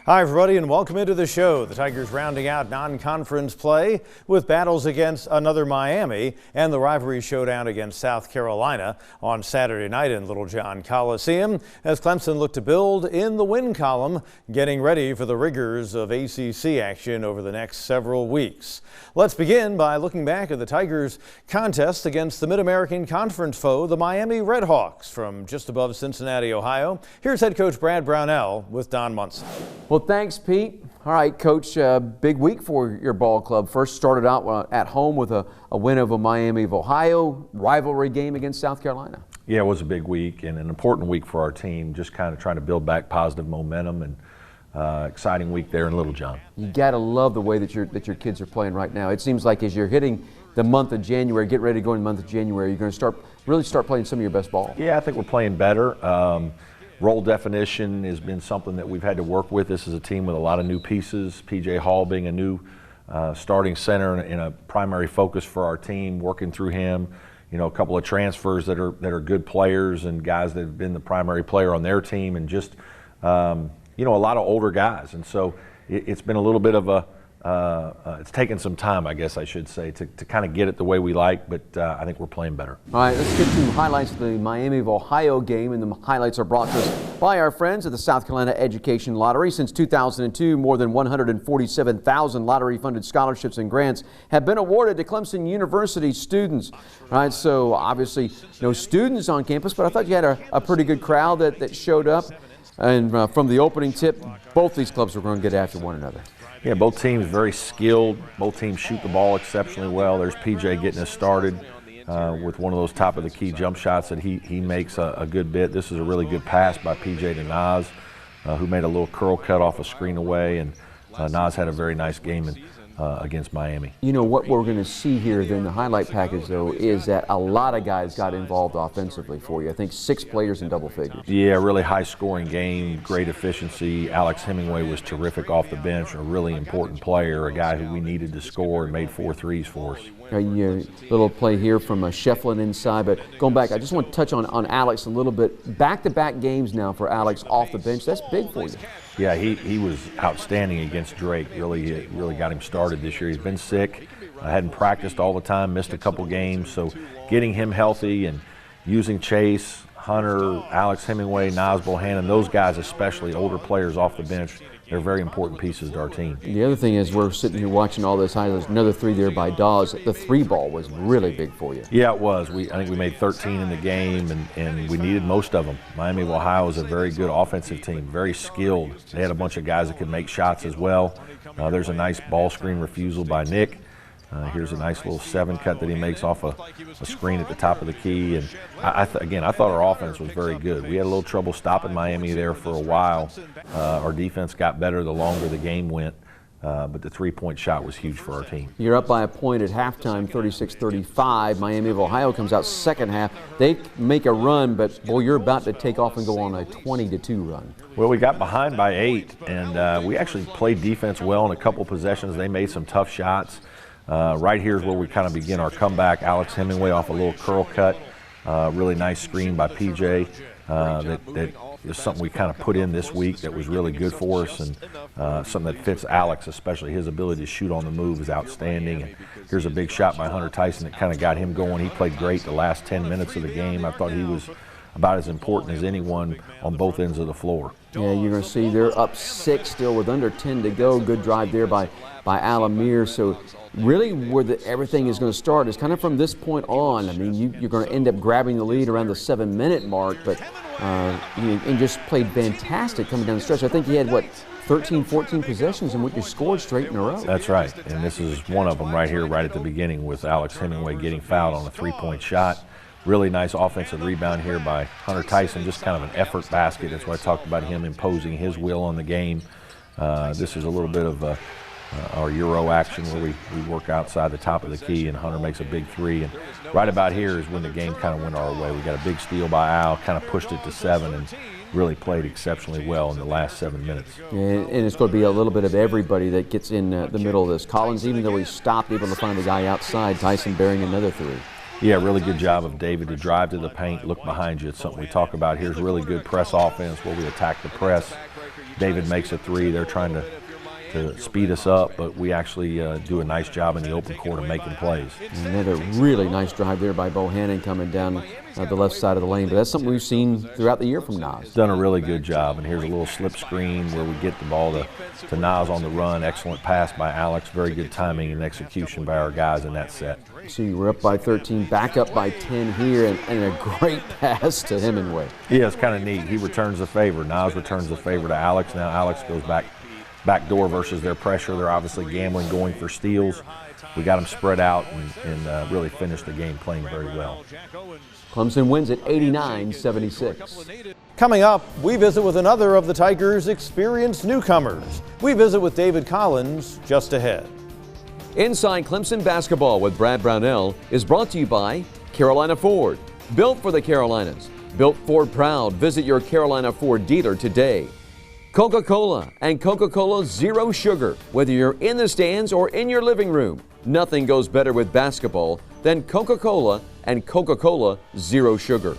Hi, everybody, and welcome into the show. The Tigers rounding out non-conference play with battles against another Miami and the rivalry showdown against South Carolina on Saturday night in Littlejohn Coliseum as Clemson look to build in the win column, getting ready for the rigors of ACC action over the next several weeks. Let's begin by looking back at the Tigers' contest against the Mid-American Conference foe, the Miami Redhawks, from just above Cincinnati, Ohio. Here's head coach Brad Brownell with Don Munson. Well, thanks, Pete. All right, Coach, big week for your ball club. First started out at home with a win over Miami of Ohio, rivalry game against South Carolina. Yeah, it was a big week and an important week for our team, just kind of trying to build back positive momentum, and exciting week there in Littlejohn. You got to love the way that your kids are playing right now. It seems like as you're hitting the month of January, get ready to go in the month of January, you're going to really start playing some of your best ball. Yeah, I think we're playing better. Role definition has been something that we've had to work with. This is a team with a lot of new pieces. P.J. Hall being a new starting center and a primary focus for our team, working through him. You know, a couple of transfers that are good players and guys that have been the primary player on their team, and just you know, a lot of older guys. And so it's been a little bit of a it's taken some time, I guess I should say, to kind of get it the way we like, but I think we're playing better. All right, let's get to highlights of the Miami of Ohio game, and the highlights are brought to us by our friends at the South Carolina Education Lottery. Since 2002, more than 147,000 lottery-funded scholarships and grants have been awarded to Clemson University students. All right, so obviously no students on campus, but I thought you had a pretty good crowd that showed up. And from the opening tip, both these clubs are going to get after one another. Yeah, both teams very skilled. Both teams shoot the ball exceptionally well. There's PJ getting us started with one of those top of the key jump shots that he makes a good bit. This is a really good pass by PJ to Nas, who made a little curl cut off a screen away, and Nas had a very nice game against Miami. You know, what we're going to see here in the highlight package, though, is that a lot of guys got involved offensively for you. I think 6 players in double figures. Yeah, really high-scoring game, great efficiency. Alex Hemingway was terrific off the bench, a really important player, a guy who we needed to score and made 4 threes for us. A little play here from Shefflin inside, but going back, I just want to touch on Alex a little bit. Back-to-back games now for Alex off the bench. That's big for you. Yeah, he was outstanding against Drake. Really got him started this year. He's been sick, hadn't practiced all the time, missed a couple games. So getting him healthy and using Chase, Hunter, Alex Hemingway, Nas Bohannon, those guys especially, older players off the bench, they're very important pieces to our team. The other thing is we're sitting here watching all this highlights. Another 3 there by Dawes. The 3-ball was really big for you. Yeah, it was. I think we made 13 in the game, and we needed most of them. Miami of Ohio is a very good offensive team, very skilled. They had a bunch of guys that could make shots as well. There's a nice ball screen refusal by Nick. Here's a nice little 7 cut that he makes off a screen at the top of the key. And again, I thought our offense was very good. We had a little trouble stopping Miami there for a while. Our defense got better the longer the game went, but the 3-point shot was huge for our team. You're up by a point at halftime, 36-35. Miami of Ohio comes out second half. They make a run, but boy, you're about to take off and go on a 20-2 run. Well, we got behind by 8, and we actually played defense well in a couple possessions. They made some tough shots. Right here is where we kind of begin our comeback. Alex Hemingway off a little curl cut, really nice screen by PJ. That is something we kind of put in this week that was really good for us, and something that fits Alex, especially his ability to shoot on the move is outstanding. And here's a big shot by Hunter Tyson that kind of got him going. He played great the last 10 minutes of the game. I thought he was about as important as anyone on both ends of the floor. Yeah, you're going to see they're up 6 still with under 10 to go. Good drive there by Alamir. So really where everything is going to start is kind of from this point on. I mean, you're going to end up grabbing the lead around the 7-minute mark, but and just played fantastic coming down the stretch. I think he had, 13, 14 possessions in which you scored straight in a row. That's right, and this is one of them right here, right at the beginning, with Alex Hemingway getting fouled on a 3-point shot. Really nice offensive rebound here by Hunter Tyson, just kind of an effort basket. That's why I talked about him imposing his will on the game. This is a little bit of our Euro action where we work outside the top of the key, and Hunter makes a big 3. And right about here is when the game kind of went our way. We got a big steal by Al, kind of pushed it to 7, and really played exceptionally well in the last 7 minutes. And it's going to be a little bit of everybody that gets in the middle of this. Collins, even though he stopped, able to find the guy outside. Tyson bearing another 3. Yeah, really good job of David to drive to the paint, look behind you. It's something we talk about. Here's really good press offense where we attack the press. David makes a three. They're trying to speed us up, but we actually do a nice job in the open court of making plays. And they had a really nice drive there by Bohannon coming down the left side of the lane, but that's something we've seen throughout the year from Nas. Done a really good job, and here's a little slip screen where we get the ball to Nas on the run. Excellent pass by Alex, very good timing and execution by our guys in that set. So you were up by 13, back up by 10 here, and a great pass to Hemingway. Yeah, it's kind of neat. He returns the favor. Nas returns the favor to Alex. Now Alex goes back door versus their pressure. They're obviously gambling, going for steals. We got them spread out and really finished the game playing very well. Clemson wins at 89-76. Coming up, we visit with another of the Tigers' experienced newcomers. We visit with David Collins just ahead. Inside Clemson Basketball with Brad Brownell is brought to you by Carolina Ford. Built for the Carolinas. Built Ford proud. Visit your Carolina Ford dealer today. Coca-Cola and Coca-Cola Zero Sugar. Whether you're in the stands or in your living room, nothing goes better with basketball than Coca-Cola and Coca-Cola Zero Sugar.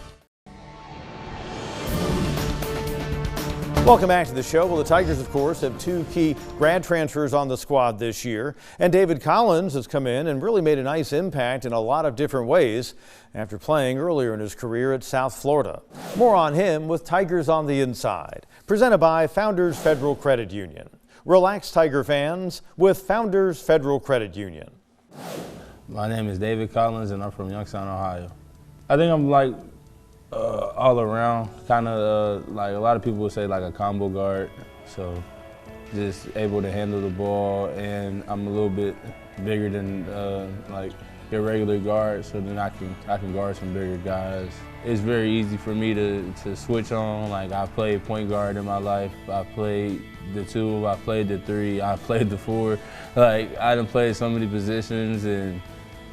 Welcome back to the show. Well, the Tigers, of course, have two key grad transfers on the squad this year. And David Collins has come in and really made a nice impact in a lot of different ways after playing earlier in his career at South Florida. More on him with Tigers on the Inside, presented by Founders Federal Credit Union. Relax, Tiger fans, with Founders Federal Credit Union. My name is David Collins, and I'm from Youngstown, Ohio. I think I'm like all around, kind of like a lot of people would say like a combo guard. So just able to handle the ball, and I'm a little bit bigger than like your regular guard, so then I can guard some bigger guys. It's very easy for me to switch on. Like I played point guard in my life. I played the 2, I played the 3, I played the 4. Like I done played so many positions, and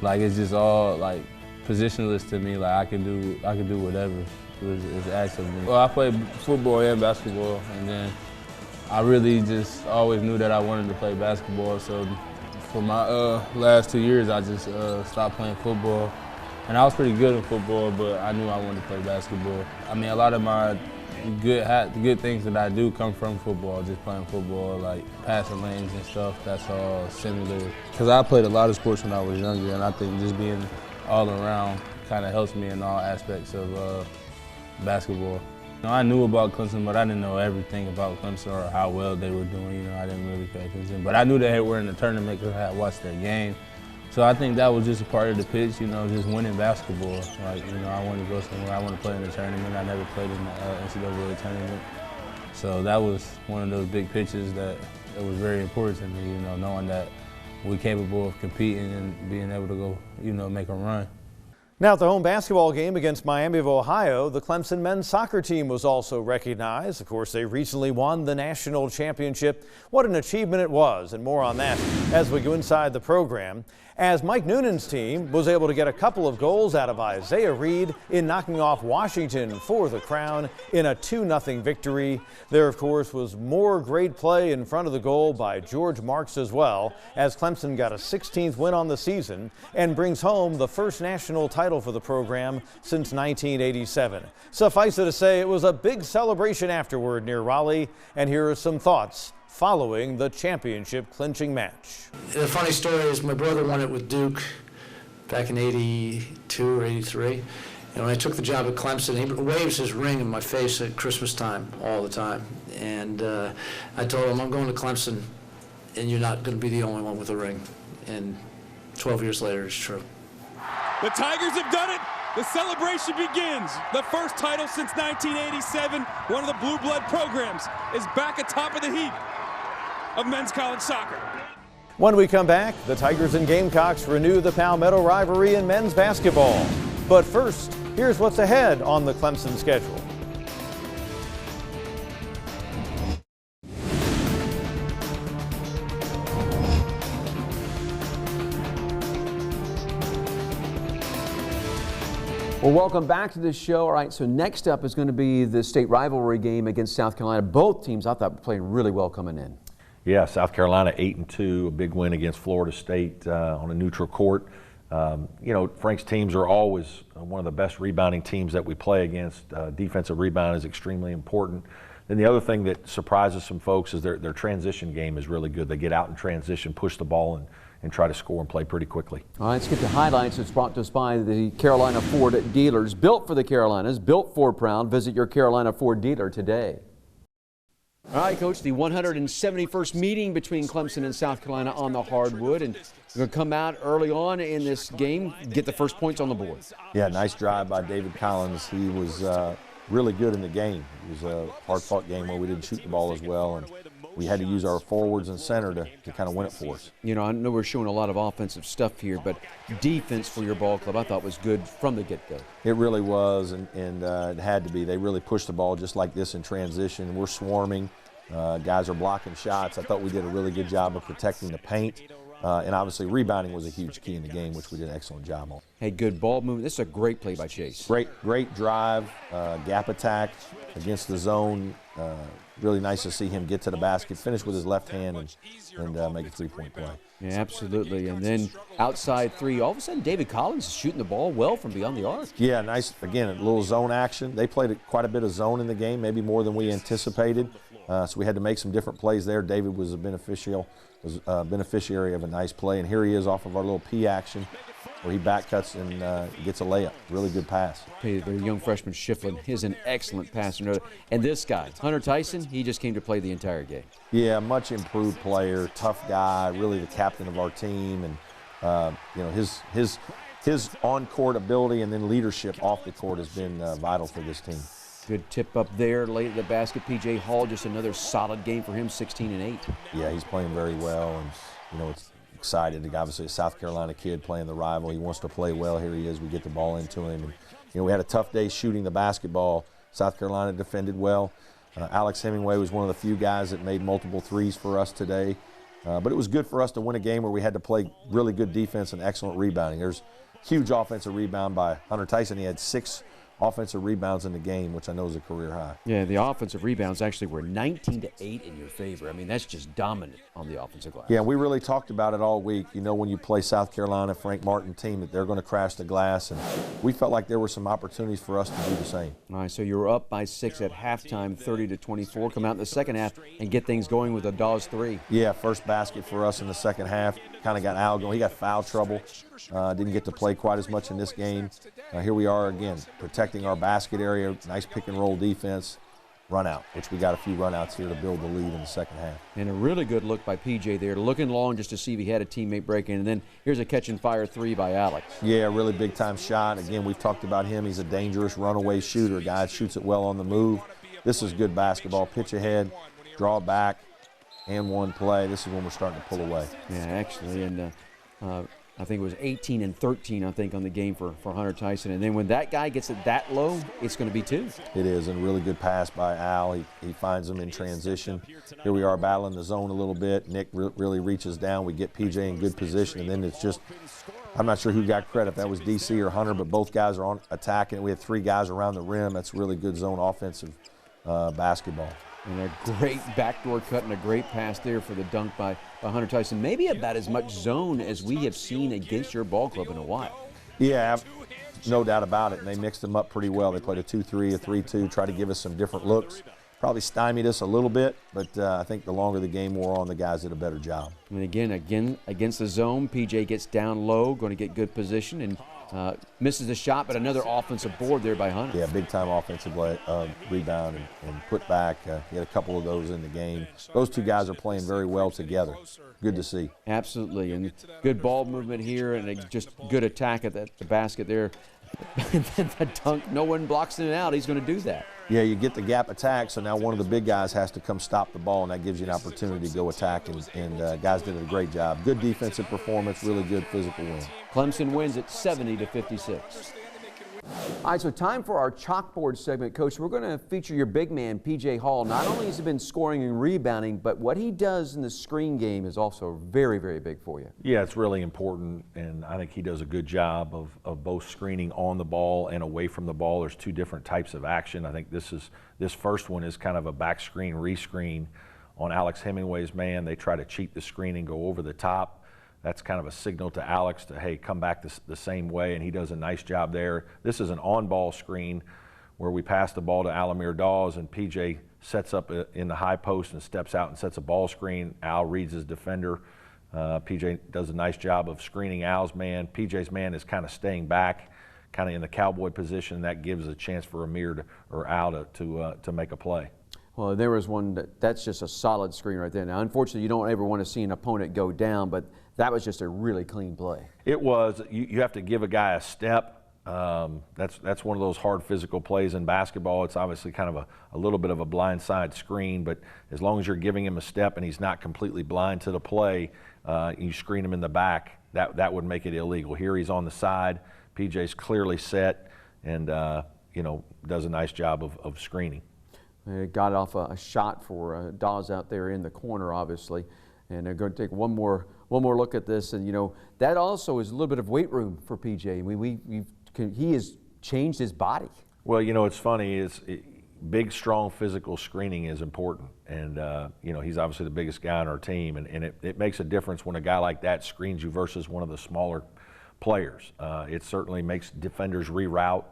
like it's just all like positionless to me. Like I can do whatever is asked of me. Well, I played football and basketball, and then I really just always knew that I wanted to play basketball. So for my last 2 years, I just stopped playing football, and I was pretty good in football, but I knew I wanted to play basketball. I mean, a lot of my good things that I do come from football, just playing football, like passing lanes and stuff. That's all similar. Because I played a lot of sports when I was younger, and I think just being all around kind of helps me in all aspects of basketball. You know, I knew about Clemson, but I didn't know everything about Clemson or how well they were doing. You know, I didn't really pay attention. But I knew they were in the tournament because I had watched their game. So I think that was just a part of the pitch, you know, just winning basketball. Like, you know, I want to go somewhere. I want to play in the tournament. I never played in the NCAA tournament. So that was one of those big pitches that it was very important to me, you know, knowing that we're capable of competing and being able to go, you know, make a run. Now at the home basketball game against Miami of Ohio, the Clemson men's soccer team was also recognized. Of course, they recently won the national championship. What an achievement it was, and more on that as we go inside the program. As Mike Noonan's team was able to get a couple of goals out of Isaiah Reed in knocking off Washington for the Crown in a 2-0 victory. There, of course, was more great play in front of the goal by George Marks as well, as Clemson got a 16th win on the season and brings home the first national title for the program since 1987. Suffice it to say, it was a big celebration afterward near Raleigh, and here are some thoughts following the championship clinching match. The funny story is my brother won it with Duke back in 82 or 83. And when I took the job at Clemson, he waves his ring in my face at Christmas time all the time. And I told him, I'm going to Clemson, and you're not going to be the only one with a ring. And 12 years later, it's true. The Tigers have done it. The celebration begins. The first title since 1987. One of the blue blood programs is back atop of the heap of men's college soccer. When we come back, the Tigers and Gamecocks renew the Palmetto rivalry in men's basketball. But first, here's what's ahead on the Clemson schedule. Well, welcome back to the show. All right, so next up is going to be the state rivalry game against South Carolina. Both teams, I thought, were playing really well coming in. Yeah, South Carolina 8-2, a big win against Florida State on a neutral court. You know, Frank's teams are always one of the best rebounding teams that we play against. Defensive rebound is extremely important. Then the other thing that surprises some folks is their transition game is really good. They get out in transition, push the ball, and try to score and play pretty quickly. All right, let's get to highlights. It's brought to us by the Carolina Ford dealers. Built for the Carolinas, built for Proud. Visit your Carolina Ford dealer today. All right, Coach, the 171st meeting between Clemson and South Carolina on the hardwood, and we're going to come out early on in this game, get the first points on the board. Yeah, nice drive by David Collins. He was really good in the game. It was a hard-fought game where we didn't shoot the ball as well, and we had to use our forwards and center to kind of win it for us. You know, I know we're showing a lot of offensive stuff here, but defense for your ball club I thought was good from the get-go. It really was, and it had to be. They really pushed the ball just like this in transition. We're swarming. Guys are blocking shots. I thought we did a really good job of protecting the paint. And obviously rebounding was a huge key in the game, which we did an excellent job on. Hey, good ball movement. This is a great play by Chase. Great drive, gap attack against the zone. Really nice to see him get to the basket, finish with his left hand, and make a three-point play. Yeah, absolutely. And then outside three, all of a sudden David Collins is shooting the ball well from beyond the arc. Yeah, nice. Again, a little zone action. They played quite a bit of zone in the game, maybe more than we anticipated. So we had to make some different plays there. David was a beneficiary of a nice play, and here he is off of our little P action where he back cuts and gets a layup. Really good pass. Hey, the young freshman Shiflin is an excellent passer. And this guy, Hunter Tyson, he just came to play the entire game. Yeah, much improved player, tough guy, really the captain of our team, and you know, his on-court ability and then leadership off the court has been vital for this team. Good tip up there, late at the basket. P.J. Hall, just another solid game for him, 16 and 8. Yeah, he's playing very well, and you know, it's excited. Obviously, a South Carolina kid playing the rival. He wants to play well. Here he is. We get the ball into him, and you know, we had a tough day shooting the basketball. South Carolina defended well. Alex Hemingway was one of the few guys that made multiple threes for us today. But it was good for us to win a game where we had to play really good defense and excellent rebounding. There's huge offensive rebound by Hunter Tyson. He had 6 offensive rebounds in the game, which I know is a career high. Yeah, the offensive rebounds actually were 19 to 8 in your favor. I mean, that's just dominant on the offensive glass. Yeah, we really talked about it all week. You know, when you play South Carolina, Frank Martin team, that they're going to crash the glass, and we felt like there were some opportunities for us to do the same. All right, so you were up by 6 at halftime, 30-24. Come out in the second half and get things going with a Dawes 3. Yeah, first basket for us in the second half. Kind of got Al going. He got foul trouble. Didn't get to play quite as much in this game. Here we are again, protecting our basket area. Nice pick and roll defense. Run out, which we got a few run outs here to build the lead in the second half. And a really good look by PJ there, looking long just to see if he had a teammate break in. And then here's a catch and fire 3 by Alex. Yeah, really big time shot. Again, we've talked about him. He's a dangerous runaway shooter. Guy shoots it well on the move. This is good basketball. Pitch ahead, draw back, and one play. This is when we're starting to pull away. Yeah, actually, and I think it was 18 and 13, I think, on the game for Hunter Tyson. And then when that guy gets it that low, it's going to be 2. It is, and a really good pass by Al. He finds him in transition. Here we are battling the zone a little bit. Nick really reaches down. We get PJ in good position, and then it's just, I'm not sure who got credit, if that was DC or Hunter, but both guys are on attacking. We had 3 guys around the rim. That's really good zone offensive basketball. And a great backdoor cut and a great pass there for the dunk by Hunter Tyson. Maybe about as much zone as we have seen against your ball club in a while. Yeah, no doubt about it. And they mixed them up pretty well. They played a 2-3, a 3-2, tried to give us some different looks. Probably stymied us a little bit, but I think the longer the game wore on, the guys did a better job. And again, against the zone, PJ gets down low, going to get good position, and misses the shot, but another offensive board there by Hunter. Yeah, big-time offensive rebound and put back. He had a couple of those in the game. Those 2 guys are playing very well together. Good to see. Absolutely, and good ball movement here, and just good attack at the basket there. And then the dunk, no one blocks it out. He's going to do that. Yeah, you get the gap attack, so now one of the big guys has to come stop the ball, and that gives you an opportunity to go attack, and guys did a great job. Good defensive performance, really good physical win. Clemson wins at 70-56. All right, so time for our chalkboard segment, Coach. We're going to feature your big man, P.J. Hall. Not only has he been scoring and rebounding, but what he does in the screen game is also very, very big for you. Yeah, it's really important, and I think he does a good job of both screening on the ball and away from the ball. There's 2 different types of action. I think this first one is kind of a back screen, rescreen on Alex Hemingway's man. They try to cheat the screen and go over the top. That's kind of a signal to Alex to, hey, come back the same way, and he does a nice job there. This is an on-ball screen where we pass the ball to Alamir Dawes, and PJ sets up in the high post and steps out and sets a ball screen. Al reads his defender. PJ does a nice job of screening Al's man. PJ's man is kind of staying back, kind of in the cowboy position. That gives a chance for Amir or Al to make a play. Well, there was one that's just a solid screen right there. Now, unfortunately, you don't ever want to see an opponent go down, but that was just a really clean play. It was. You have to give a guy a step. That's one of those hard physical plays in basketball. It's obviously kind of a little bit of a blindside screen, but as long as you're giving him a step and he's not completely blind to the play, you screen him in the back, that would make it illegal. Here he's on the side. PJ's clearly set and does a nice job of screening. Got off a shot for Dawes out there in the corner, obviously. And they're going to take one more look at this, and that also is a little bit of weight room for PJ. I mean, he has changed his body. Well, it's funny. Big, strong physical screening is important, and he's obviously the biggest guy on our team, and it makes a difference when a guy like that screens you versus one of the smaller players. It certainly makes defenders reroute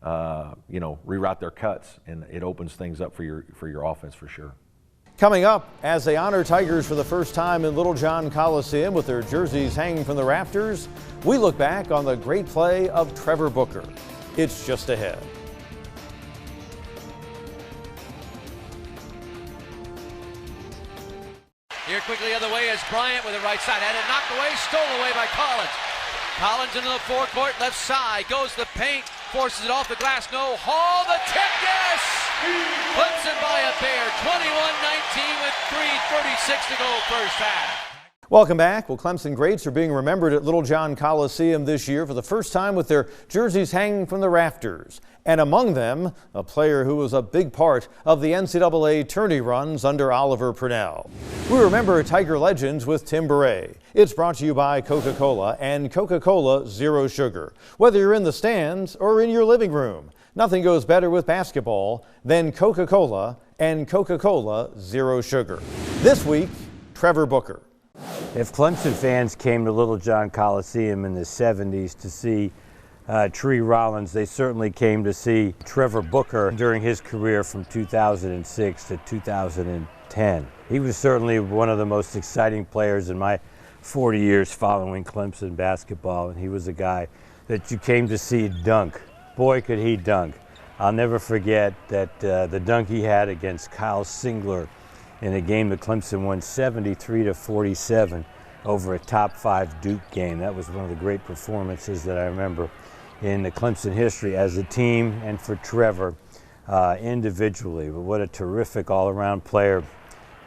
their cuts, and it opens things up for your offense for sure. Coming up, as they honor Tigers for the first time in Littlejohn Coliseum with their jerseys hanging from the rafters, we look back on the great play of Trevor Booker. It's just ahead. Here quickly the other way is Bryant with the right side. Had it knocked away, stolen away by Collins. Collins into the forecourt, left side, goes to the paint, forces it off the glass, no, Hall, the tip, yes! Clemson by a pair, 21-19 with 3:36 to go first half. Welcome back. Well, Clemson greats are being remembered at Littlejohn Coliseum this year for the first time with their jerseys hanging from the rafters. And among them, a player who was a big part of the NCAA tourney runs under Oliver Purnell. We remember Tiger legends with Tim Beret. It's brought to you by Coca-Cola and Coca-Cola Zero Sugar. Whether you're in the stands or in your living room, nothing goes better with basketball than Coca-Cola and Coca-Cola Zero Sugar. This week, Trevor Booker. If Clemson fans came to Littlejohn Coliseum in the 70s to see Tree Rollins, they certainly came to see Trevor Booker during his career from 2006 to 2010. He was certainly one of the most exciting players in my 40 years following Clemson basketball, and he was a guy that you came to see dunk. Boy, could he dunk. I'll never forget that the dunk he had against Kyle Singler in a game that Clemson won 73-47 over a top 5 Duke game. That was one of the great performances that I remember in the Clemson history as a team and for Trevor individually. But what a terrific all-around player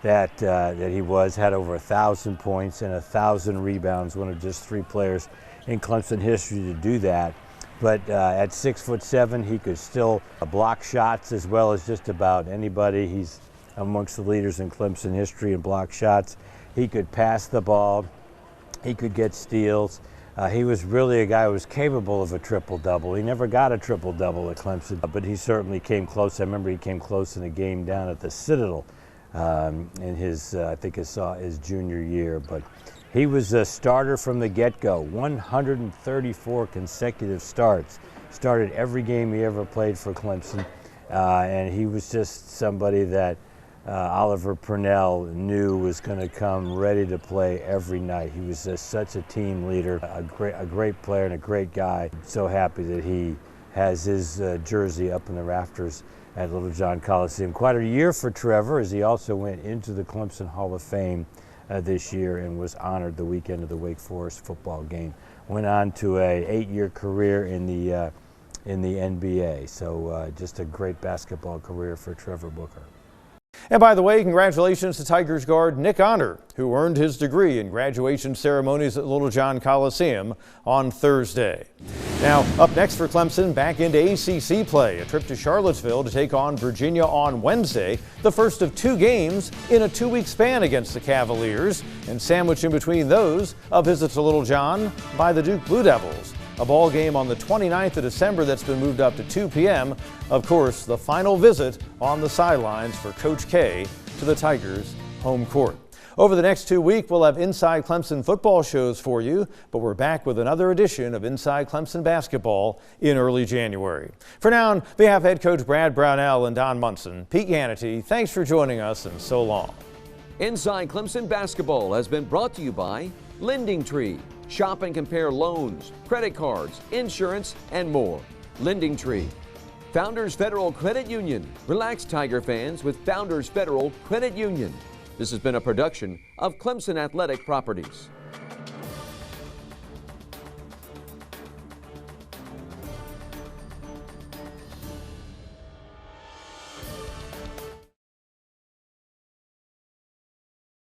that he was. Had over 1,000 points and 1,000 rebounds, one of just 3 players in Clemson history to do that. But at 6'7", he could still block shots as well as just about anybody. He's amongst the leaders in Clemson history in block shots. He could pass the ball. He could get steals. He was really a guy who was capable of a triple-double. He never got a triple-double at Clemson, but he certainly came close. I remember he came close in a game down at the Citadel in his, I think his junior year. But he was a starter from the get-go, 134 consecutive starts. Started every game he ever played for Clemson, and he was just somebody that Oliver Purnell knew was going to come ready to play every night. He was just such a team leader, a great player and a great guy. So happy that he has his jersey up in the rafters at Littlejohn Coliseum. Quite a year for Trevor, as he also went into the Clemson Hall of Fame this year and was honored the weekend of the Wake Forest football game. Went on to an 8-year career in the NBA. So just a great basketball career for Trevor Booker. And by the way, congratulations to Tigers guard Nick Honor, who earned his degree in graduation ceremonies at Littlejohn Coliseum on Thursday. Now, up next for Clemson, back into ACC play. A trip to Charlottesville to take on Virginia on Wednesday, the first of 2 games in a 2-week span against the Cavaliers, and sandwiched in between those, a visit to Littlejohn by the Duke Blue Devils. A ball game on the 29th of December that's been moved up to 2 p.m. Of course, the final visit on the sidelines for Coach K to the Tigers' home court. Over the next 2 weeks, we'll have Inside Clemson football shows for you, but we're back with another edition of Inside Clemson basketball in early January. For now, on behalf of head coach Brad Brownell and Don Munson, Pete Hannity, thanks for joining us and so long. Inside Clemson basketball has been brought to you by Lending Tree. Shop and compare loans, credit cards, insurance, and more. Lending Tree. Founders Federal Credit Union. Relax, Tiger fans, with Founders Federal Credit Union. This has been a production of Clemson Athletic Properties.